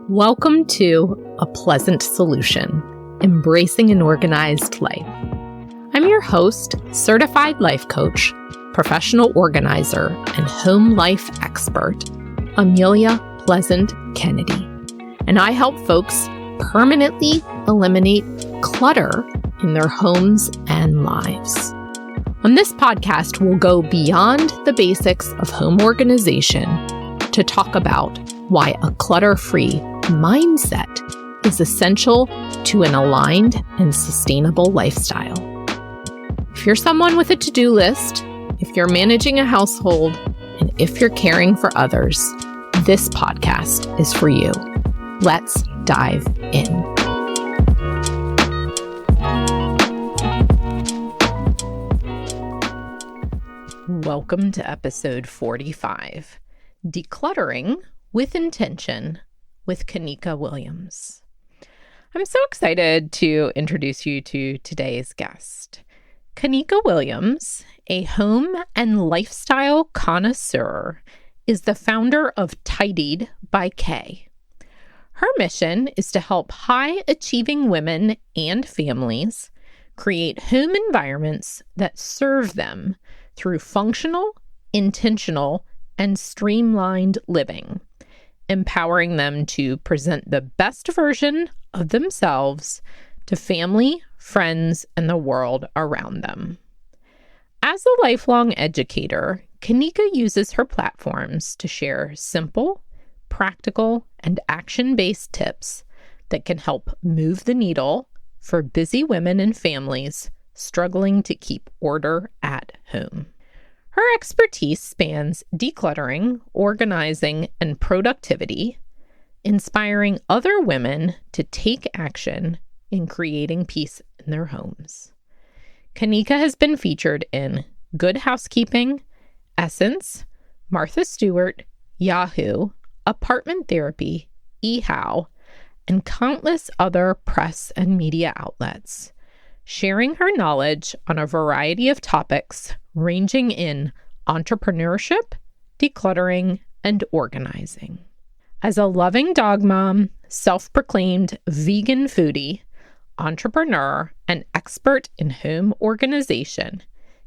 Welcome to A Pleasant Solution, Embracing an Organized Life. I'm your host, certified life coach, professional organizer, and home life expert, Amelia Pleasant Kennedy. And I help folks permanently eliminate clutter in their homes and lives. On this podcast, we'll go beyond the basics of home organization to talk about why a clutter-free mindset is essential to an aligned and sustainable lifestyle. If you're someone with a to-do list, if you're managing a household, and if you're caring for others, this podcast is for you. Let's dive in. Welcome to episode 45, Decluttering with Intention with Kenika Williams. I'm so excited to introduce you to today's guest. Kenika Williams, a home and lifestyle connoisseur, is the founder of Tidied by K. Her mission is to help high-achieving women and families create home environments that serve them through functional, intentional, and streamlined living, empowering them to present the best version of themselves to family, friends, and the world around them. As a lifelong educator, Kenika uses her platforms to share simple, practical, and action-based tips that can help move the needle for busy women and families struggling to keep order at home. Her expertise spans decluttering, organizing, and productivity, inspiring other women to take action in creating peace in their homes. Kenika has been featured in Good Housekeeping, Essence, Martha Stewart, Yahoo, Apartment Therapy, eHow, and countless other press and media outlets, sharing her knowledge on a variety of topics ranging in entrepreneurship, decluttering, and organizing. As a loving dog mom, self-proclaimed vegan foodie, entrepreneur, and expert in home organization,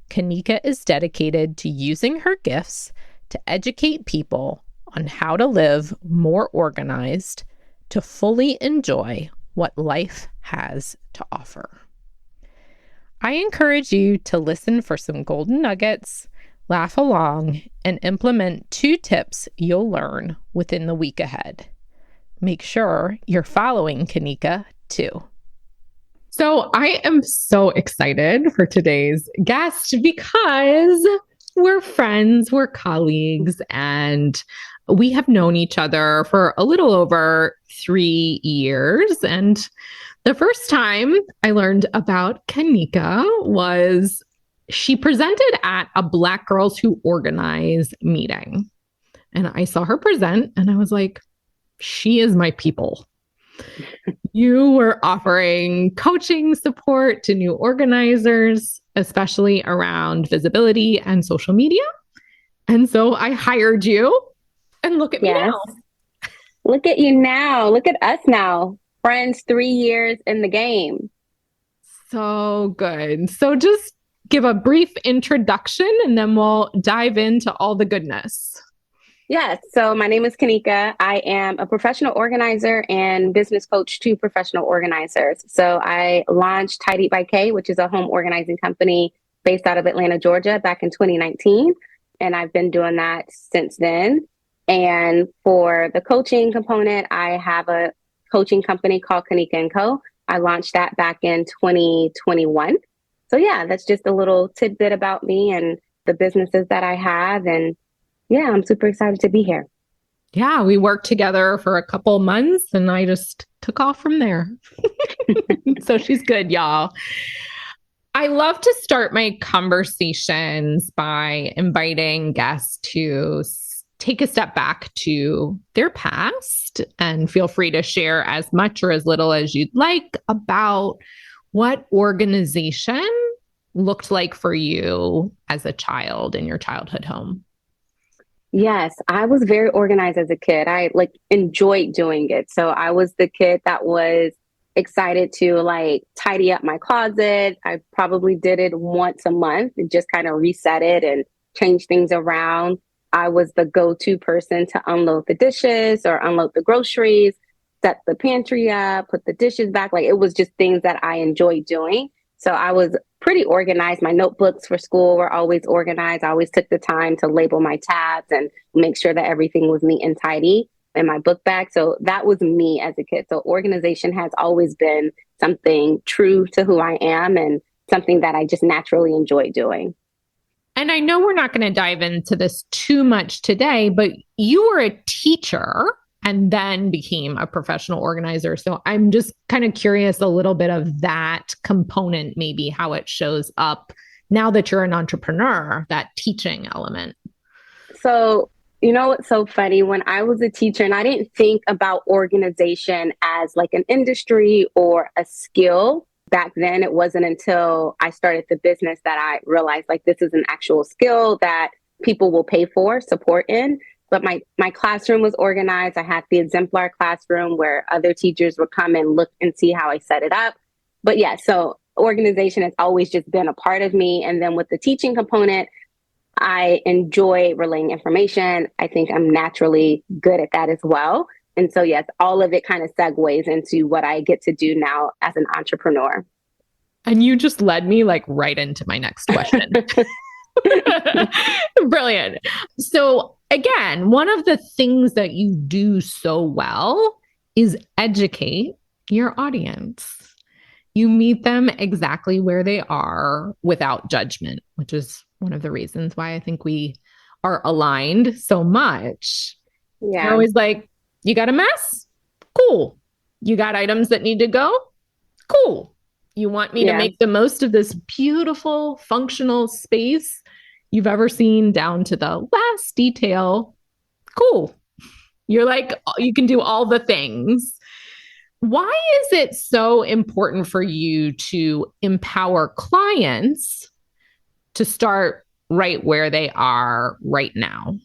Kenika is dedicated to using her gifts to educate people on how to live more organized to fully enjoy what life has to offer. I encourage you to listen for some golden nuggets, laugh along, and implement 2 tips you'll learn within the week ahead. Make sure you're following Kenika too. So I am so excited for today's guest because we're friends, we're colleagues, and we have known each other for a little over 3 years. And the first time I learned about Kenika was she presented at a Black Girls Who Organize meeting. And I saw her present and I was like, she is my people. You were offering coaching support to new organizers, especially around visibility and social media. And so I hired you. And look at me now. Look at you now. Look at us now. Friends 3 years in the game. So good. So just give a brief introduction and then we'll dive into all the goodness. Yes. So my name is Kenika. I am a professional organizer and business coach to professional organizers. So I launched Tidied by K, which is a home organizing company based out of Atlanta, Georgia, back in 2019. And I've been doing that since then. And for the coaching component, I have a coaching company called Kenika & Co. I launched that back in 2021. So yeah, that's just a little tidbit about me and the businesses that I have. And yeah, I'm super excited to be here. Yeah, we worked together for a couple months and I just took off from there. So she's good, y'all. I love to start my conversations by inviting guests to take a step back to their past and feel free to share as much or as little as you'd like about what organization looked like for you as a child in your childhood home. Yes, I was very organized as a kid. I like enjoyed doing it. So I was the kid that was excited to like tidy up my closet. I probably did it once a month and just kind of reset it and change things around. I was the go-to person to unload the dishes or unload the groceries, set the pantry up, put the dishes back. Like it was just things that I enjoyed doing. So I was pretty organized. My notebooks for school were always organized. I always took the time to label my tabs and make sure that everything was neat and tidy in my book bag. So that was me as a kid. So organization has always been something true to who I am and something that I just naturally enjoy doing. And I know we're not going to dive into this too much today, but you were a teacher and then became a professional organizer. So I'm just kind of curious a little bit of that component, maybe how it shows up now that you're an entrepreneur, that teaching element. So, you know what's so funny? When I was a teacher, and I didn't think about organization as like an industry or a skill back then, it wasn't until I started the business that I realized like this is an actual skill that people will pay for support in. But my classroom was organized. I had the exemplar classroom where other teachers would come and look and see how I set it up. But yeah, so organization has always just been a part of me. And then with the teaching component, I enjoy relaying information. I think I'm naturally good at that as well. And so, yes, all of it kind of segues into what I get to do now as an entrepreneur. And you just led me like right into my next question. Brilliant. So again, one of the things that you do so well is educate your audience. You meet them exactly where they are without judgment, which is one of the reasons why I think we are aligned so much. Yeah. You're always like, you got a mess? Cool. You got items that need to go? Cool. You want me to make the most of this beautiful, functional space you've ever seen down to the last detail? Cool. You're like, you can do all the things. Why is it so important for you to empower clients to start right where they are right now?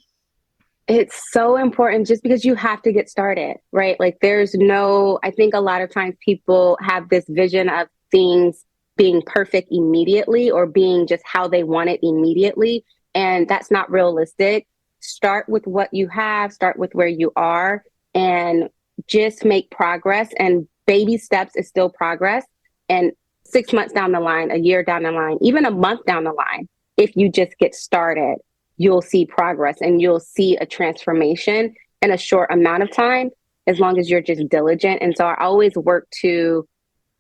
It's so important just because you have to get started, right? Like I think a lot of times people have this vision of things being perfect immediately or being just how they want it immediately. And that's not realistic. Start with what you have, start with where you are, and just make progress. And baby steps is still progress. And 6 months down the line, a year down the line, even a month down the line, if you just get started, you'll see progress and you'll see a transformation in a short amount of time, as long as you're just diligent. And so I always work to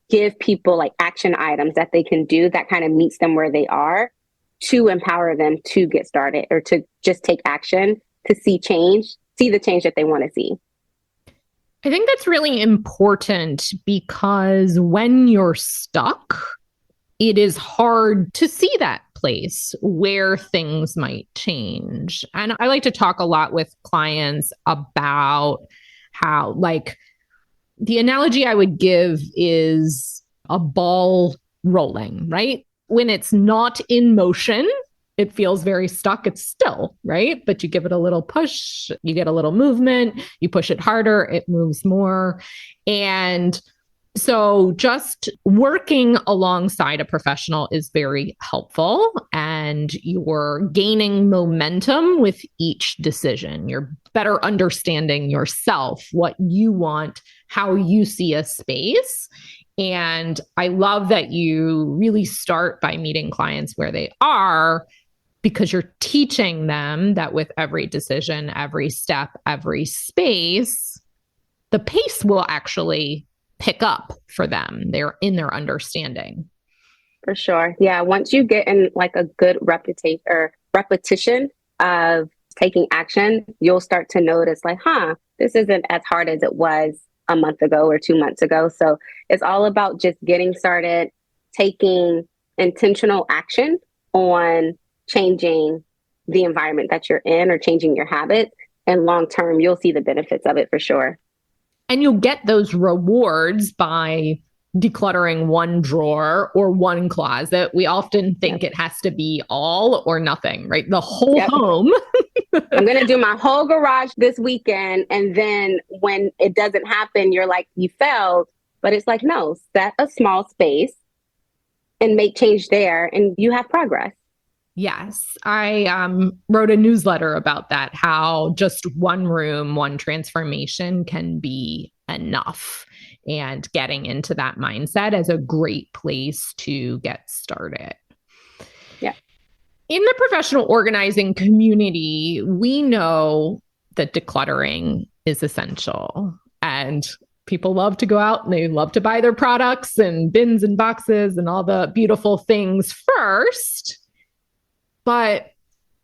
give people like action items that they can do that kind of meets them where they are to empower them to get started or to just take action to see the change that they want to see. I think that's really important because when you're stuck, it is hard to see that place where things might change. And I like to talk a lot with clients about how, like, the analogy I would give is a ball rolling, right? When it's not in motion, it feels very stuck. It's still, right? But you give it a little push, you get a little movement, you push it harder, it moves more. And so just working alongside a professional is very helpful, and you're gaining momentum with each decision. You're better understanding yourself, what you want, how you see a space. And I love that you really start by meeting clients where they are, because you're teaching them that with every decision, every step, every space, the pace will actually pick up for them. They're in their understanding. For sure. Yeah. Once you get in like a good repetition of taking action, you'll start to notice like, this isn't as hard as it was a month ago or 2 months ago. So it's all about just getting started, taking intentional action on changing the environment that you're in or changing your habits. And long term, you'll see the benefits of it for sure. And you'll get those rewards by decluttering one drawer or one closet. We often think it has to be all or nothing, right? The whole home. I'm going to do my whole garage this weekend. And then when it doesn't happen, you're like, you failed. But it's like, no, set a small space and make change there, and you have progress. Yes, I wrote a newsletter about that, how just one room, one transformation can be enough. And getting into that mindset is a great place to get started. Yeah. In the professional organizing community, we know that decluttering is essential. And people love to go out and they love to buy their products and bins and boxes and all the beautiful things first. But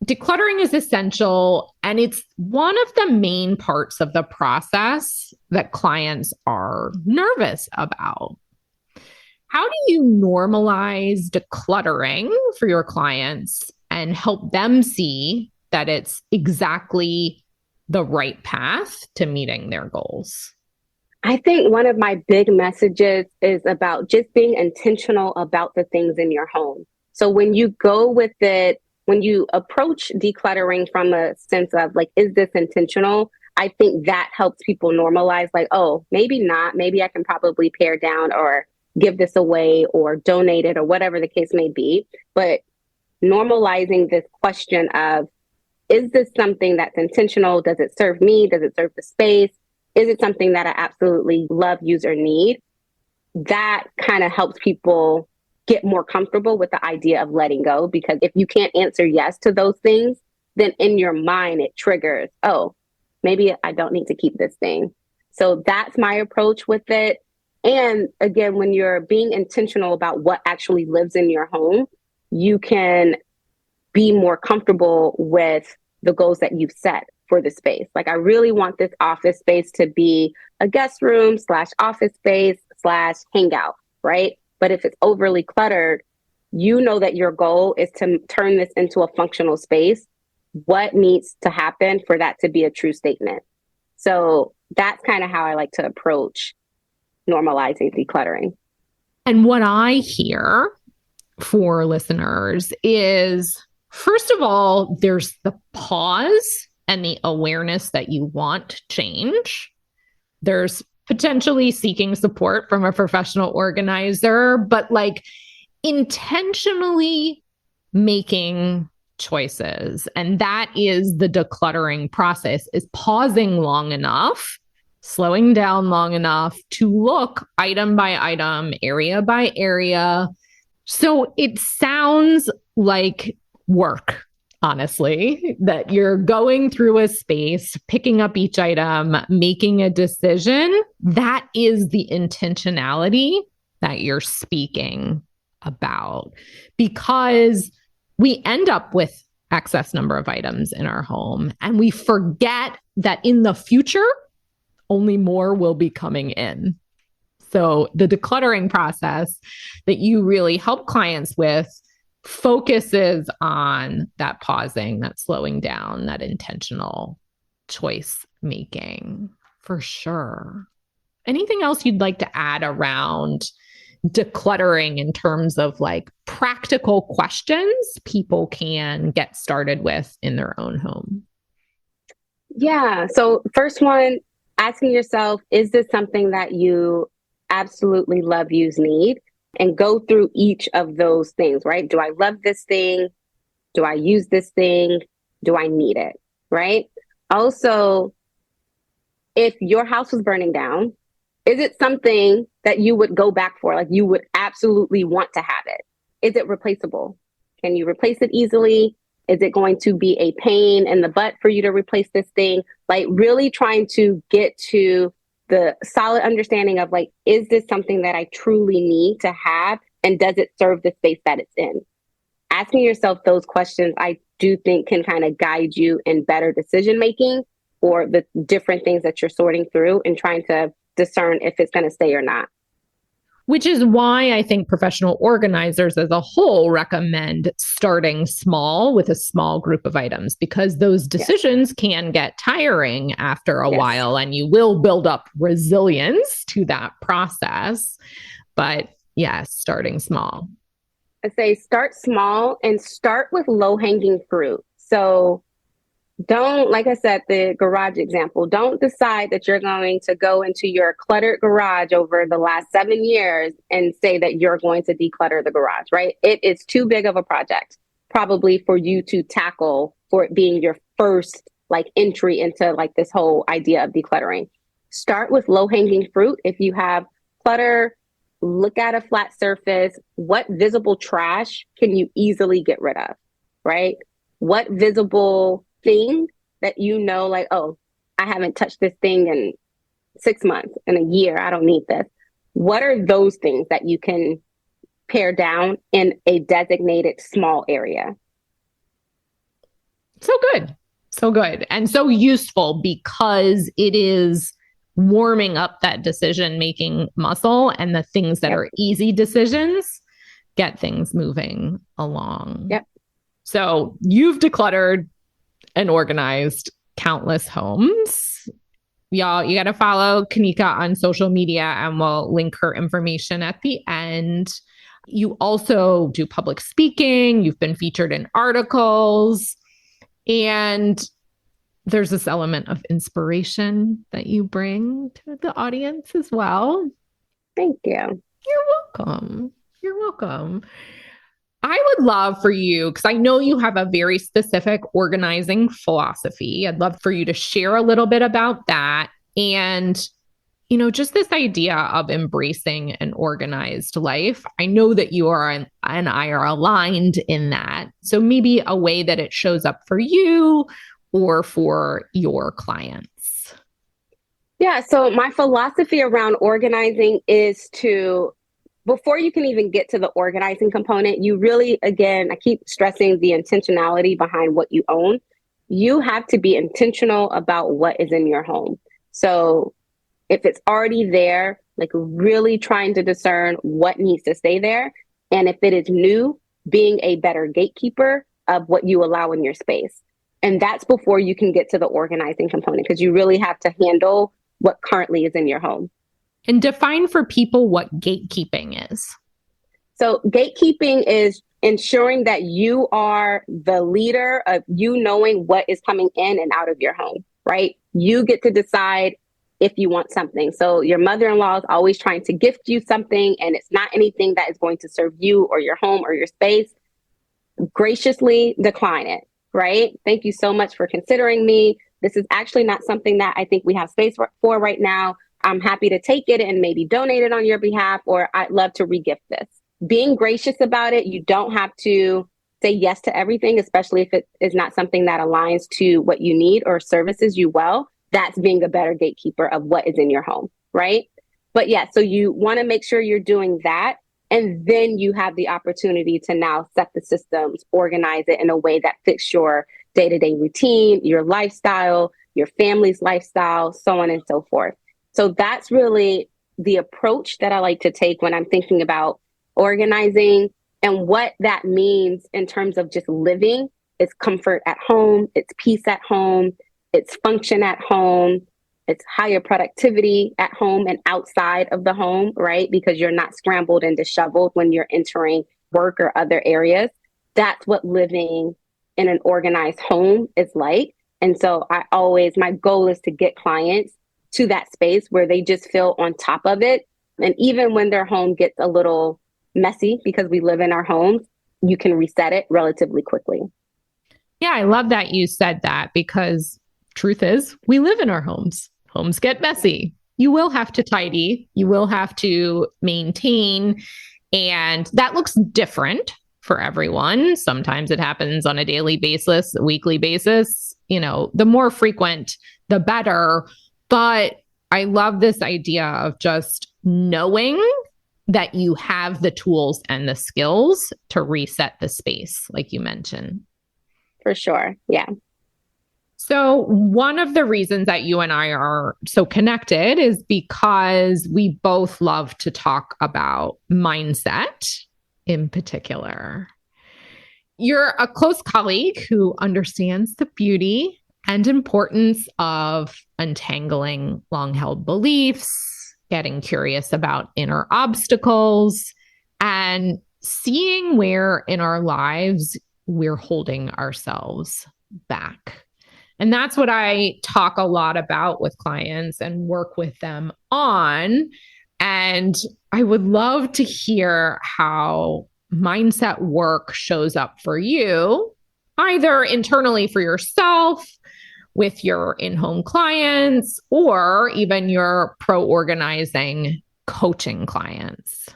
decluttering is essential, and it's one of the main parts of the process that clients are nervous about. How do you normalize decluttering for your clients and help them see that it's exactly the right path to meeting their goals? I think one of my big messages is about just being intentional about the things in your home. So when you go with it, when you approach decluttering from a sense of like, is this intentional? I think that helps people normalize like, oh, maybe not. Maybe I can probably pare down or give this away or donate it or whatever the case may be. But normalizing this question of, is this something that's intentional? Does it serve me? Does it serve the space? Is it something that I absolutely love, use, or need? That kind of helps people get more comfortable with the idea of letting go. Because if you can't answer yes to those things, then in your mind, it triggers, oh, maybe I don't need to keep this thing. So that's my approach with it. And again, when you're being intentional about what actually lives in your home, you can be more comfortable with the goals that you've set for the space. Like, I really want this office space to be a guest room / office space / hangout, right? But if it's overly cluttered, you know that your goal is to turn this into a functional space. What needs to happen for that to be a true statement? So that's kind of how I like to approach normalizing decluttering. And what I hear for listeners is, first of all, there's the pause and the awareness that you want change. There's potentially seeking support from a professional organizer, but like intentionally making choices. And that is the decluttering process, is pausing long enough, slowing down long enough to look item by item, area by area. So it sounds like work, honestly, that you're going through a space, picking up each item, making a decision. That is the intentionality that you're speaking about, because we end up with excess number of items in our home and we forget that in the future, only more will be coming in. So the decluttering process that you really help clients with focuses on that pausing, that slowing down, that intentional choice making, for sure. Anything else you'd like to add around decluttering in terms of like practical questions people can get started with in their own home? Yeah. So first one, asking yourself, is this something that you absolutely love, use, need? And go through each of those things, right? Do I love this thing? Do I use this thing? Do I need it? Right? Also, if your house was burning down, is it something that you would go back for? Like, you would absolutely want to have it. Is it replaceable? Can you replace it easily? Is it going to be a pain in the butt for you to replace this thing? Like, really trying to get to the solid understanding of like, is this something that I truly need to have? And does it serve the space that it's in? Asking yourself those questions, I do think, can kind of guide you in better decision making or the different things that you're sorting through and trying to discern if it's going to stay or not. Which is why I think professional organizers as a whole recommend starting small with a small group of items, because those decisions can get tiring after a while and you will build up resilience to that process. But yes, starting small. I say start small and start with low-hanging fruit. So Don't, like I said, the garage example, don't decide that you're going to go into your cluttered garage over the last 7 years and say that you're going to declutter the garage, right? It is too big of a project, probably for you to tackle, for it being your first like entry into like this whole idea of decluttering. Start with low hanging fruit. If you have clutter, look at a flat surface. What visible trash can you easily get rid of, right? What visible thing that you know, like, oh, I haven't touched this thing in 6 months, in a year, I don't need this. What are those things that you can pare down in a designated small area? So good. So good. And so useful because it is warming up that decision-making muscle, and the things that are easy decisions get things moving along. Yep. So you've decluttered and organized countless homes. Y'all, you got to follow Kenika on social media, and we'll link her information at the end. You also do public speaking. You've been featured in articles, and there's this element of inspiration that you bring to the audience as well. Thank you. You're welcome. You're welcome. I would love for you, because I know you have a very specific organizing philosophy. I'd love for you to share a little bit about that. And, you know, just this idea of embracing an organized life. I know that you are and I are aligned in that. So maybe a way that it shows up for you or for your clients. Yeah. So my philosophy around organizing is to, before you can even get to the organizing component, you really, again, I keep stressing the intentionality behind what you own. You have to be intentional about what is in your home. So if it's already there, like really trying to discern what needs to stay there. And if it is new, being a better gatekeeper of what you allow in your space. And that's before you can get to the organizing component, because you really have to handle what currently is in your home. And define for people what gatekeeping is. So gatekeeping is ensuring that you are the leader of you knowing what is coming in and out of your home, right? You get to decide if you want something. So your mother-in-law is always trying to gift you something, and it's not anything that is going to serve you or your home or your space. Graciously decline it, right? Thank you so much for considering me. This is actually not something that I think we have space for right now. I'm happy to take it and maybe donate it on your behalf, or I'd love to regift this. Being gracious about it. You don't have to say yes to everything, especially if it is not something that aligns to what you need or services you well. That's being a better gatekeeper of what is in your home, right? But yeah, so you want to make sure you're doing that. And then you have the opportunity to now set the systems, organize it in a way that fits your day-to-day routine, your lifestyle, your family's lifestyle, so on and so forth. So that's really the approach that I like to take when I'm thinking about organizing. And what that means in terms of just living is comfort at home, it's peace at home, it's function at home, it's higher productivity at home and outside of the home, right? Because you're not scrambled and disheveled when you're entering work or other areas. That's what living in an organized home is like. And so my goal is to get clients to that space where they just feel on top of it. And even when their home gets a little messy, because we live in our homes, you can reset it relatively quickly. Yeah, I love that you said that, because truth is, we live in our homes. Homes get messy. You will have to tidy. You will have to maintain. And that looks different for everyone. Sometimes it happens on a daily basis, a weekly basis. You know, the more frequent, the better. But I love this idea of just knowing that you have the tools and the skills to reset the space, like you mentioned. For sure. Yeah. So one of the reasons that you and I are so connected is because we both love to talk about mindset in particular. You're a close colleague who understands the beauty and importance of untangling long-held beliefs, getting curious about inner obstacles, and seeing where in our lives we're holding ourselves back. And that's what I talk a lot about with clients and work with them on. And I would love to hear how mindset work shows up for you, either internally for yourself, with your in-home clients, or even your pro-organizing coaching clients.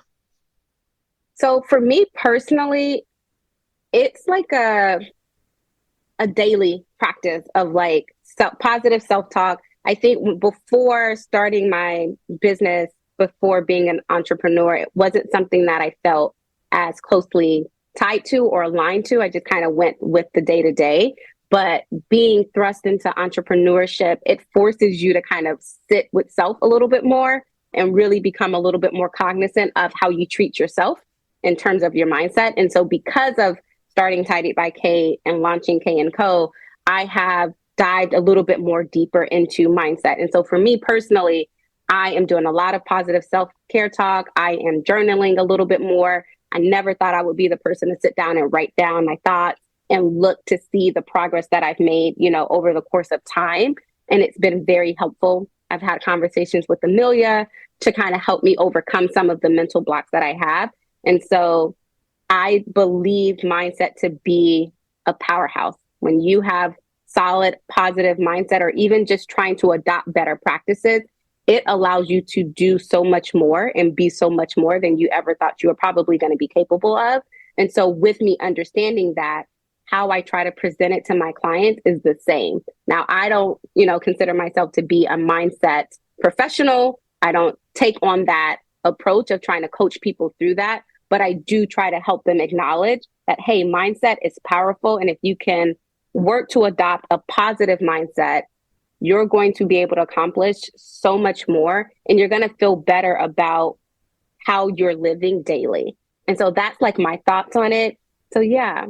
So for me personally, it's like a daily practice of like positive self-talk. I think before starting my business, before being an entrepreneur, it wasn't something that I felt as closely tied to or aligned to. I just kind of went with the day to day. But being thrust into entrepreneurship, it forces you to kind of sit with self a little bit more and really become a little bit more cognizant of how you treat yourself in terms of your mindset. And so because of starting Tidied by K and launching K & Co, I have dived a little bit more deeper into mindset. And so for me personally, I am doing a lot of positive self-care talk. I am journaling a little bit more. I never thought I would be the person to sit down and write down my thoughts and look to see the progress that I've made, over the course of time. And it's been very helpful. I've had conversations with Amelia to kind of help me overcome some of the mental blocks that I have. And so I believe mindset to be a powerhouse. When you have solid, positive mindset, or even just trying to adopt better practices, it allows you to do so much more and be so much more than you ever thought you were probably going to be capable of. And so with me understanding that, how I try to present it to my clients is the same. Now, I don't, consider myself to be a mindset professional. I don't take on that approach of trying to coach people through that, but I do try to help them acknowledge that, hey, mindset is powerful. And if you can work to adopt a positive mindset, you're going to be able to accomplish so much more, and you're going to feel better about how you're living daily. And so that's like my thoughts on it. So yeah.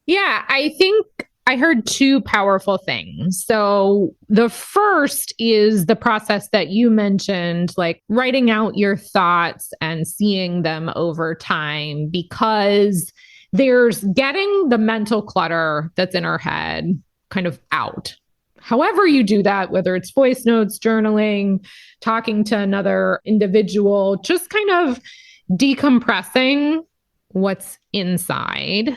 Yeah, I think I heard two powerful things. So the first is the process that you mentioned, like writing out your thoughts and seeing them over time, because there's getting the mental clutter that's in our head kind of out. However you do that, whether it's voice notes, journaling, talking to another individual, just kind of decompressing what's inside.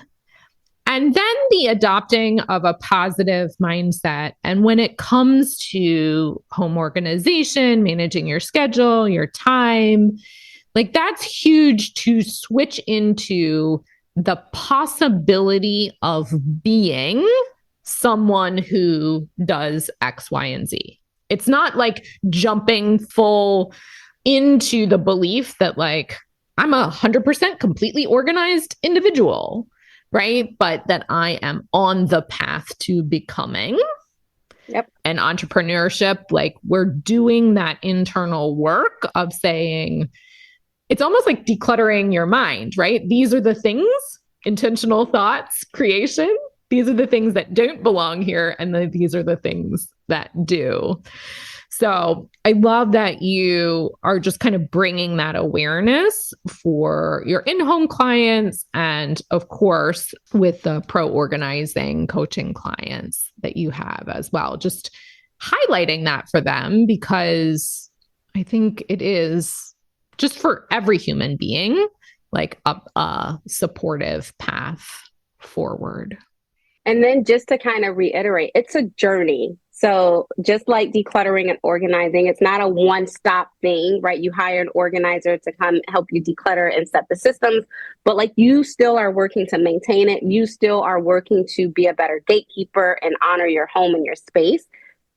And then the adopting of a positive mindset. And when it comes to home organization, managing your schedule, your time, like that's huge to switch into the possibility of being someone who does X, Y, and Z. It's not like jumping full into the belief that like, I'm 100% completely organized individual, right? But that I am on the path to becoming. Yep. And entrepreneurship, like we're doing that internal work of saying, it's almost like decluttering your mind, right? These are the things, intentional thoughts, creation. These are the things that don't belong here. And these are the things that do. So I love that you are just kind of bringing that awareness for your in-home clients. And of course, with the pro-organizing coaching clients that you have as well, just highlighting that for them, because I think it is just for every human being, like a supportive path forward. And then just to kind of reiterate, it's a journey. So just like decluttering and organizing, it's not a one-stop thing, right? You hire an organizer to come help you declutter and set the systems, but like you still are working to maintain it. You still are working to be a better gatekeeper and honor your home and your space.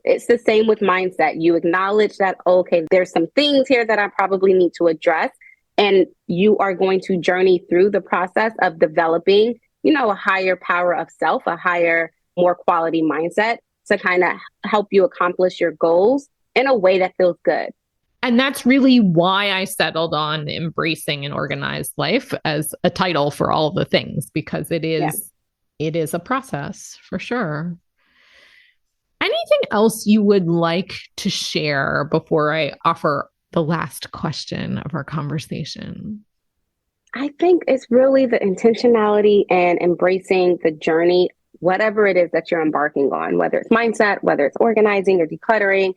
It's the same with mindset. You acknowledge that, okay, there's some things here that I probably need to address. And you are going to journey through the process of developing, a higher power of self, a higher, more quality mindset to kind of help you accomplish your goals in a way that feels good. And that's really why I settled on embracing an organized life as a title for all of the things, because it is a process for sure. Anything else you would like to share before I offer the last question of our conversation? I think it's really the intentionality and embracing the journey whatever it is that you're embarking on, whether it's mindset, whether it's organizing or decluttering,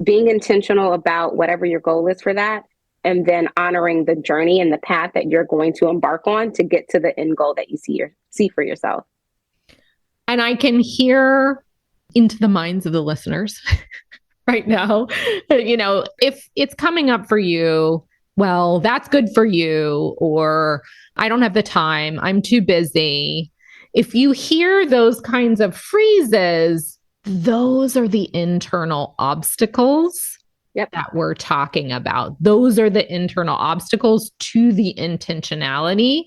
being intentional about whatever your goal is for that, and then honoring the journey and the path that you're going to embark on to get to the end goal that you see for yourself. And I can hear into the minds of the listeners right now, if it's coming up for you, well, that's good for you, or I don't have the time, I'm too busy. If you hear those kinds of phrases, those are the internal obstacles that we're talking about. Those are the internal obstacles to the intentionality.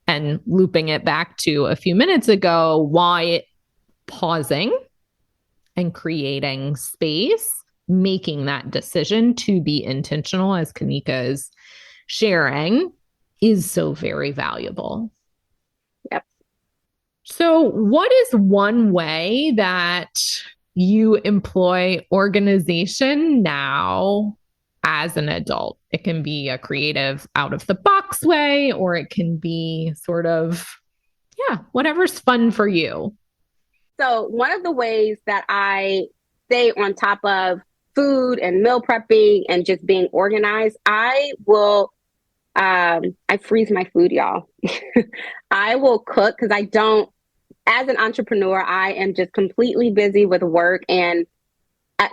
And looping it back to a few minutes ago, why pausing and creating space, making that decision to be intentional, as Kenika is sharing, is so very valuable. Yep. So what is one way that you employ organization now as an adult? It can be a creative out of the box way, or it can be sort of, whatever's fun for you. So one of the ways that I stay on top of food and meal prepping and just being organized, I freeze my food, y'all. I will cook because as an entrepreneur, I am just completely busy with work. And at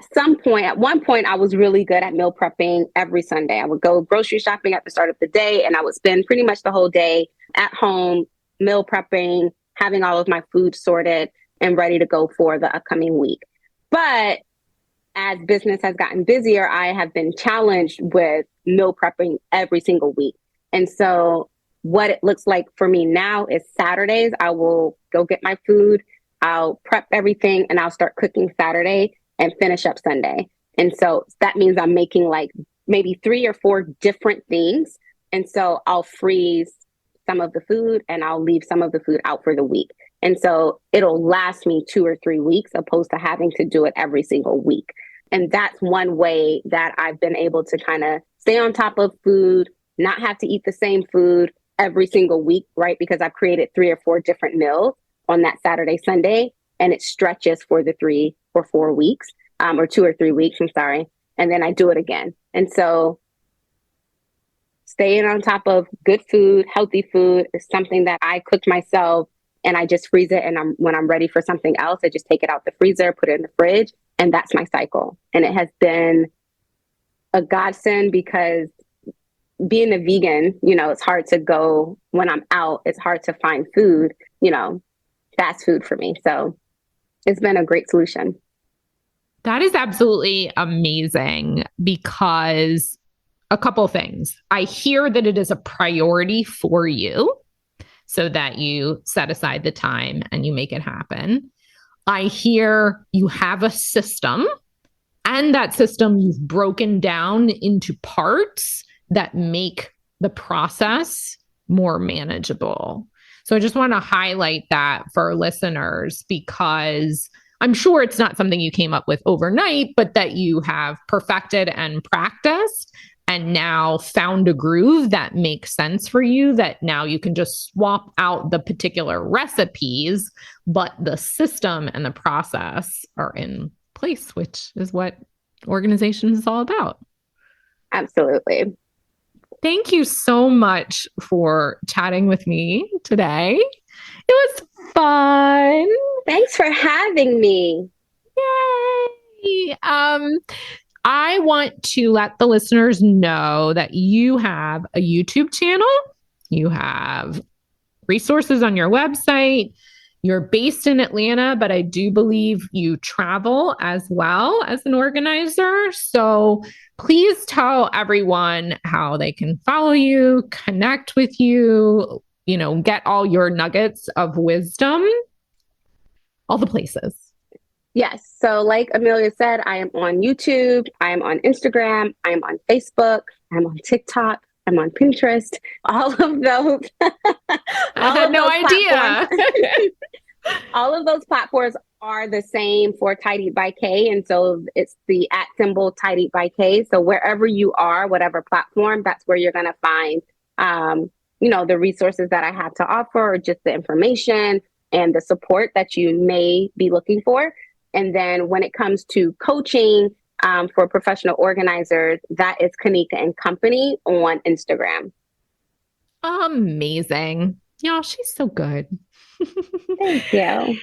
one point, I was really good at meal prepping every Sunday. I would go grocery shopping at the start of the day, and I would spend pretty much the whole day at home, meal prepping, having all of my food sorted and ready to go for the upcoming week. But as business has gotten busier, I have been challenged with meal prepping every single week. And so what it looks like for me now is Saturdays, I will go get my food, I'll prep everything, and I'll start cooking Saturday and finish up Sunday. And so that means I'm making like maybe 3 or 4 different things. And so I'll freeze some of the food and I'll leave some of the food out for the week. And so it'll last me 2 or 3 weeks opposed to having to do it every single week. And that's one way that I've been able to kind of stay on top of food, not have to eat the same food every single week, right? Because I've created 3 or 4 different meals on that Saturday, Sunday, and it stretches for the 3 or 4 weeks, or 2 or 3 weeks, I'm sorry. And then I do it again. And so staying on top of good food, healthy food is something that I cook myself, and I just freeze it. And when I'm ready for something else, I just take it out the freezer, put it in the fridge, and that's my cycle. And it has been a godsend because being a vegan, it's hard to go when I'm out. It's hard to find food, fast food for me. So it's been a great solution. That is absolutely amazing because a couple things. I hear that it is a priority for you so that you set aside the time and you make it happen. I hear you have a system, and that system you've broken down into parts that make the process more manageable. So I just want to highlight that for our listeners, because I'm sure it's not something you came up with overnight, but that you have perfected and practiced and now found a groove that makes sense for you, that now you can just swap out the particular recipes, but the system and the process are in place, which is what organization is all about. Absolutely. Thank you so much for chatting with me today. It was fun. Thanks for having me. Yay. I want to let the listeners know that you have a YouTube channel, you have resources on your website, you're based in Atlanta, but I do believe you travel as well as an organizer. So please tell everyone how they can follow you, connect with you, get all your nuggets of wisdom, all the places. Yes. So like Amelia said, I am on YouTube, I am on Instagram, I am on Facebook, I'm on TikTok, I'm on Pinterest, all of those. I had no idea. All of those platforms are the same for Tidied by K. And so it's the @ Tidied by K. So wherever you are, whatever platform, that's where you're going to find, the resources that I have to offer, or just the information. and the support that you may be looking for. And then when it comes to coaching for professional organizers, that is Kenika and Company on Instagram. Amazing. Y'all, she's so good. Thank you.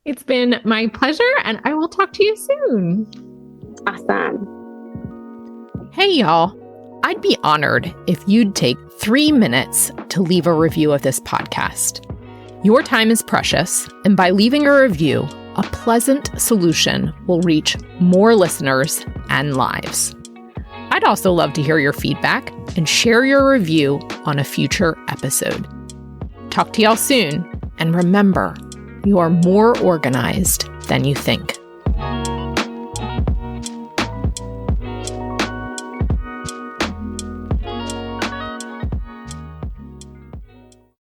It's been my pleasure, and I will talk to you soon. Awesome. Hey, y'all. I'd be honored if you'd take 3 minutes to leave a review of this podcast. Your time is precious, and by leaving a review, a pleasant solution will reach more listeners and lives. I'd also love to hear your feedback and share your review on a future episode. Talk to y'all soon, and remember, you are more organized than you think.